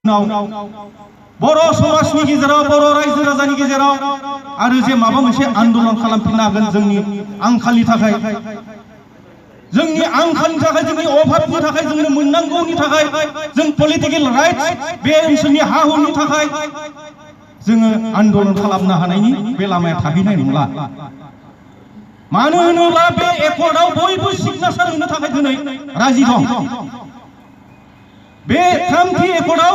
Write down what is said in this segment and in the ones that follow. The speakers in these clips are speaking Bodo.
बर' समाजनि गेजेराव बर' रायजो राजानि गेजेराव आरो जे माबा मोनसे आन्दोलन खालामफिननो हागोन जोंनि आंखालनि थाखाय जोंनि अभाबनि थाखाय जोंनो मोननांगौनि थाखाय जों पलिटिकल राइट्स बे ओनसोलनि हा हुनि थाखाय जोङो आन्दोलन खालामनो हानायनि बे लामाया थाहैनाय नंला। मानो होनोब्ला बे एकर्डआव बयबो सिगनेचार होनो थाखाय दिनै राजि दं। बे थामथि एकर्डआव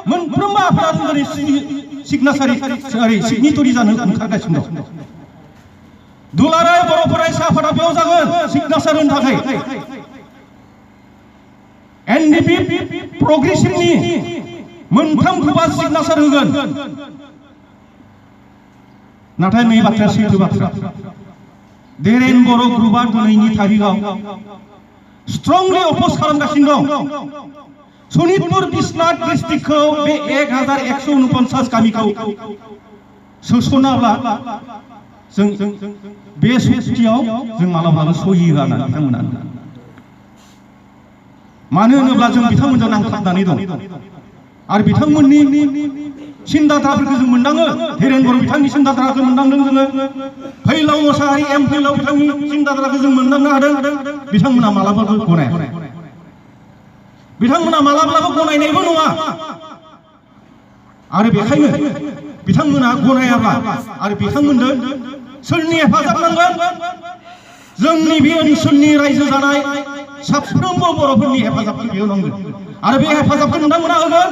मोनफ्रोमबो आफादा दिनै सिगनेटरि जानो ओंखारगासिनो दं। दुलाराय बर' फरायसा आफादा बेयाव जागोन सिगनेचार होनो थाखाय। एनडिपि प्रग्रेसिभनि मोनथाम ग्रुपआ सिगनेचार होगोन। नाथाय नै बाथ्राया सैथो बाथ्रा। देरेन बर' ग्रुपआ दिनैनि तारिखआव स्ट्रंलि अपोज खालामगासिनो दं। सनितपुर बिश्वनाथ डिस्ट्रिक्टखौ बे 1149 गामिखौ सोसनाब्ला जों बे सप्तायाव जों मालाबाबो सहि होआ होननानै बिथांमोना। मानो होनोब्ला जों बिथांमोनजों नांथाबनानै दं आरो बिथांमोननि सिन्दाधाराफोरखौ जों मोनदाङो। धीरेन बर' बिथांनि सिन्दाधाराखौ मोनदांदों जोङो। फैलाव मोसाहारि एम फैलाव बिथांनि सिन्दाधाराखौ जों मोनदांनो हादों। बिथांमोना मालाबाबो गनाया। बिथांमोना मालाब्लाबो गनायनायबो नङा। आरो बेखायनो बिथांमोना गनायाब्ला आरो बिथांमोननो सोरनि हेफाजाब नांगोन? जोंनि बे ओनसोलनि रायजो जानाय साफ्रोमबो बर'फोरनि हेफाजाबखौ बेयाव नांगोन। आरो बे हेफाजाबखौ नोंथांमोना होगोन।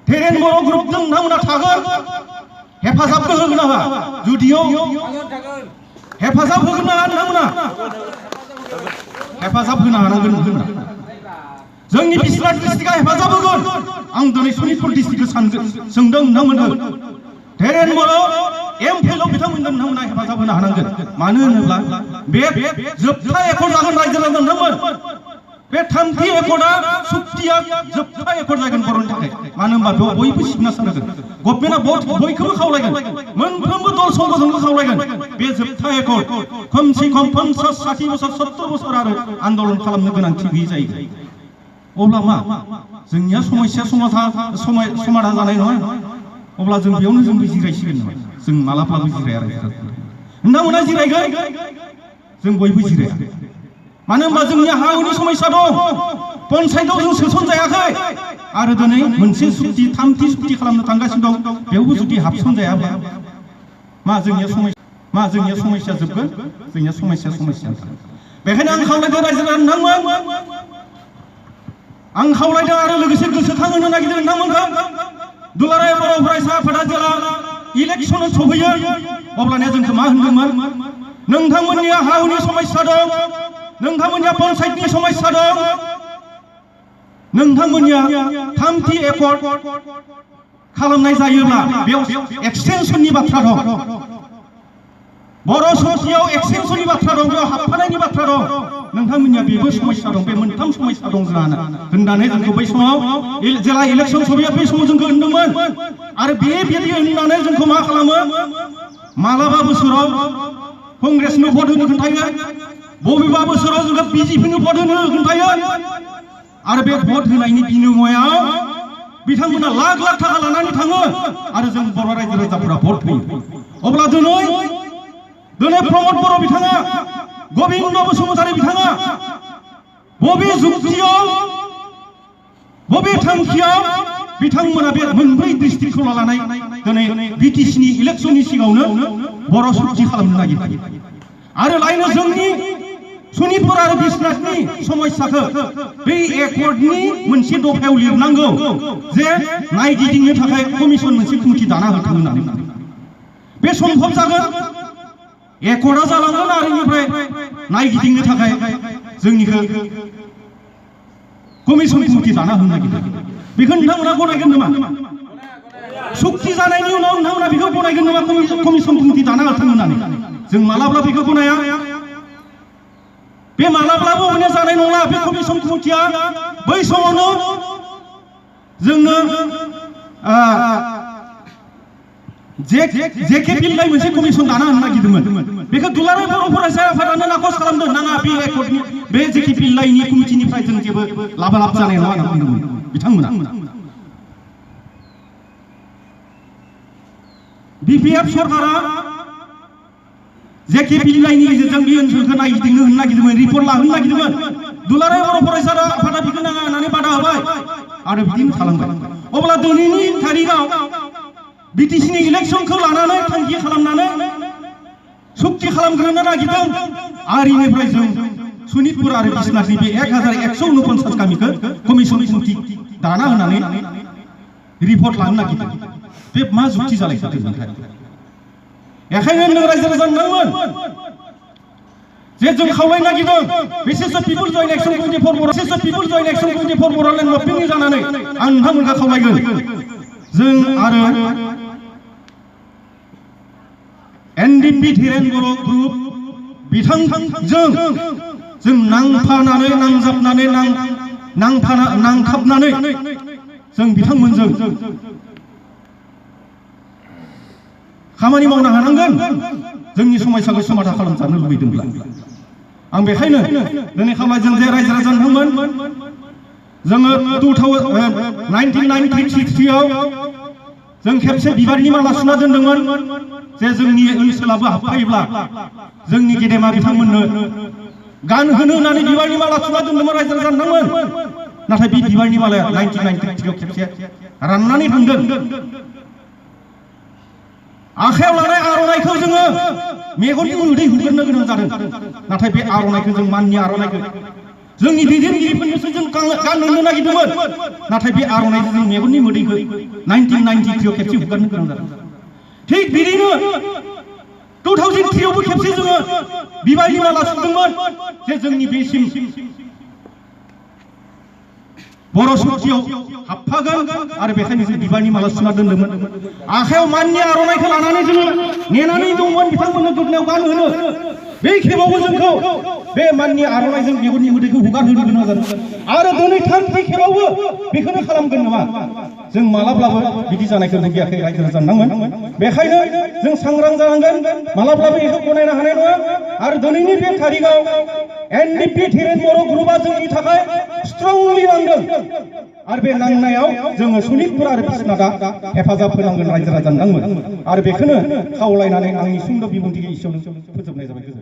धीरेन बर' ग्रुपजों नोंथांमोना थागोन। हेफाजाबखौ होगोन ना होआ? जुदियाव हेफाजाब होगोन ना नोंथांमोना? हेफाजाब होनो हानांगोन होनना जोंनि बिश्वनाथ डिस्ट्रिक्टआ हेफाजाब होगोन। आं दिनै सनितपुर डिस्ट्रिक्टखौ सोंदों नोंथांमोनखौ। धीरेन बर' एम फिलआव बिथांमोननो नोंथांमोना हेफाजाब होनो हानांगोन। मानो होनोब्ला बे जोबथा एकर्ड जागोन रायजो राजा नोंथांमोन। बे थामथि एकर्डआ सुक्तिया जोबथा एकर्ड जागोन बर'नि थाखाय। मानो होनबा बेयाव बयबो सिगनेचार होगोन। गभर्नमेन्टआ बयखौबो खावलायगोन। मोनफ्रोमबो दल संगठनखौ खावलायगोन। बे जोबथा एकर्ड खमसे खम 50-60 बोसोर 70 बोसोर आरो आन्दोलन खालामनो गोनांथि गैयै जायो। अब्ला मा जोंनिया समस्या समाधान जानाय नङा? अब्ला जों बेयावनो जों जिरायसिगोन नामा? जों मालाबाबो जिराया। नोंथांमोना जिरायगोन, जों बयबो जिराया। मानो होनबा जोंनि हा हुनि समस्या दं। पन्सायतआव जों सोसनजायाखै आरो दिनै मोनसे सुक्ति थामथि सुक्ति खालामनो थांगासिनो दं। बेयावबो जुदि हाबसनजायाब्ला मा जोंनिया समस्या जोबगोन? जोंनिया समस्या। बेखायनो आं खावलायदों रायजो राजा नोंथांमोन। आं खावलायदों आरो लोगोसे गोसोखांहोनो नागिरदों नोंथांमोनखौ। दुलाराय बर' फरायसा आफादा जेला इलेक्सन सफैयो अब्लानिया जोंखौ मा होनदोंमोन? नोंथांमोननिया हा हुनि समस्या दं, नोंथांमोननिया पन्सायतनि समस्या दं, नोंथांमोननिया थामथि एकर्ड खालामनाय जायोब्ला बेयाव एक्सटेनसननि बाथ्रा दं। बर' समितियाव एक्सटेनसननि बाथ्रा दं, बेयाव हाबफानायनि बाथ्रा दं। नोंथांमोननिया बेबो समस्या दं। बे मोनथाम समस्या दं जोंहा होननानै जोंखौ बै समाव जेला इलेक्सन सफैयो बै समाव जोंखौ होनदोंमोन। आरो बेबायदि होननानै जोंखौ मा खालामो? मालाबा बोसोराव कंग्रेसनो भट होनो खोन्थायो, बबेबा बोसोराव जोंखौ बिजेपिनो भट होनो खोन्थायो। आरो बे भट होनायनि बिनिमयाव बिथांमोना लाख लाख थाखा लानानै थाङो आरो जों बर' रायजो राजाफोरा भट होयो। अब्ला दिनै प्रमद बर' बिथाङा, गोबिन्द बसुमतारी बिथाङा बबे जुक्तियाव बबे थांखियाव बिथांमोना बे मोनब्रै डिस्ट्रिक्टखौ लानानै दिनै बिटिसिनि इलेक्सननि सिगाङावनो बर' सुक्ति खालामनो नागिरदों। आरो लायनो जोंनि सनितपुर आरो बिश्वनाथनि समस्याखौ बे एकर्डनि मोनसे दफायाव लिरनांगौ जे नायगिदिंनो थाखाय कमिसन मोनसे कमिटि दाना होथों होननानै। बे सम्भब जागोन। एकर्डआ जालांगोन आरो बेनिफ्राय नायगिदिंनो थाखाय जोंनिखौ कमिसन कमिटि दाना होनो नागिरदों। बेखौ नोंथांमोना गनायगोन नामा? सुक्ति जानायनि उनाव नोंथांमोना बेखौ गनायगोन नामा? कमिसन कमिटि दाना होथों होननानै। जों मालाब्ला बेखौ गनाया। बे मालाब्लाबो हयनो जानाय नंला। बे कमिसन कमिटिया बै समावनो जोंनो जेके बिलनाय मोनसे कमिसन दाना होनो नागिरदोंमोन। बेखौ दुलाराय बर' फरायसा आफादानो नाकच खालामदों। नाङा, बे एकर्डनि बे जेके बिलनायनि कमिटिनिफ्राय जों जेबो लाब जानाय नङा होनना बुंदोंमोन बिथांमोना। बिपिएफ सरकारा जेके बिलाइनि गेजेरजों बे ओनसोलखौ नायगिदिंनो होनो नागिरदोंमोन रिपर्ट लाहोनो नागिरदोंमोन दुलाराय बर' फरायसा आफादा बेखौ नाङा होननानै बादा होबाय आरो बिदिनो थालांबाय अब्ला दिनैनि तारिखआव बिटिसिनि इलेक्सनखौ लानानै थांखि खालामनानै सुक्ति खालामग्रोनो नागिरदों आरिनिफ्राय जों सनितपुर आरो बिश्वनाथनि बे 1149 गामिखौ कमिसन कमिटि दाना होनानै रिपर्ट लानो नागिरदों बे मा जुक्ति जालायखो नोंथां एखायनो नों रायजो राजानोमोन जे जों खावलायनो नागिरदों बिसेस people joint action committee for बर' बिसेस people joint action committee for Bodoland मभमेन्टनि जानानै आं नोंथांमोनखौ खावलायगोन जों आरो एनडिपि धीरेन बर' ग्रुप बिथांजों जों नांफानानै नांजाबनानै नांखाबनानै जों बिथांमोनजों खामानि मावनो हानांगोन जोंनि समस्याखौ समाधान खालामजानो लुबैदोंब्ला आं बेखायनो दिनै खावलायदों जे रायजो राजा नोंथांमोन जोङो 1993 आव जों खेबसे बिबारनि माला सुना दोनदोंमोन जे जोंनि ओनसोलाबो हाबफायोब्ला जोंनि गेदेमा बिथांमोननो गान होनो होननानै बिबारनि माला सुना दोनदोंमोन रायजो राजा नोंथांमोन नाथाय बे बिबारनि मालाया 1993 आव खेबसे राननानै थांदों आखायाव लानाय आर'नाइखौ जोङो मेगननि मोदै हुगारनो गोनां जादों नाथाय बे आर'नाइखौ जों माननि आर'नाइखौ जोंनि दैदेनगिरिफोरनोसो जों गानहोनो नागिरदोंमोन नाथाय बे आर'नाइखौ जों मेगननि मोदैखौ 1993 आव खेबसे हुगारनो गोनां जादों थिग बिदिनो 2003 आवबो खेबसे जोङो बिबारनि माला सुदोंमोन जे जोंनि बेसिम बर' सुक्तियाव हाबफागोन आरो बेखायनो जों बिबारनि माला सुना दोनदोंमोन आखायाव माननि आर'नाइखौ लानानै जोङो नेनानै दंमोन बिथांमोननो गोदोनायाव गानहोनो बे खेबावबो जोंखौ बे माननि आर'नाइजों मेगननि मोदैखौ हुगारहोनो गोनां जादों आरो दिनै थामथि खेबावबो बेखौनो खालामगोन नामा जों मालाब्लाबो बिदि जानायखौ लुबैयाखै रायजो राजा नोंथांमोन बेखायनो जों सांग्रां जानांगोन मालाब्लाबो बेखौ गनायनो हानाय नङा आरो दिनैनि बे तारिखआव एनडिपि धीरेन बर' ग्रुपआ जोंनि थाखाय स्ट्रंलि नांदों आरो बे नांनायाव जोङो सनितपुर आरो बिश्वनाथआ हेफाजाब होनांगोन रायजो राजा नोंथांमोन आरो बेखौनो खावलायनानै आंनि सुंद' बिबुंथिखौ एसेयावनो फोजोबनाय जाबाय।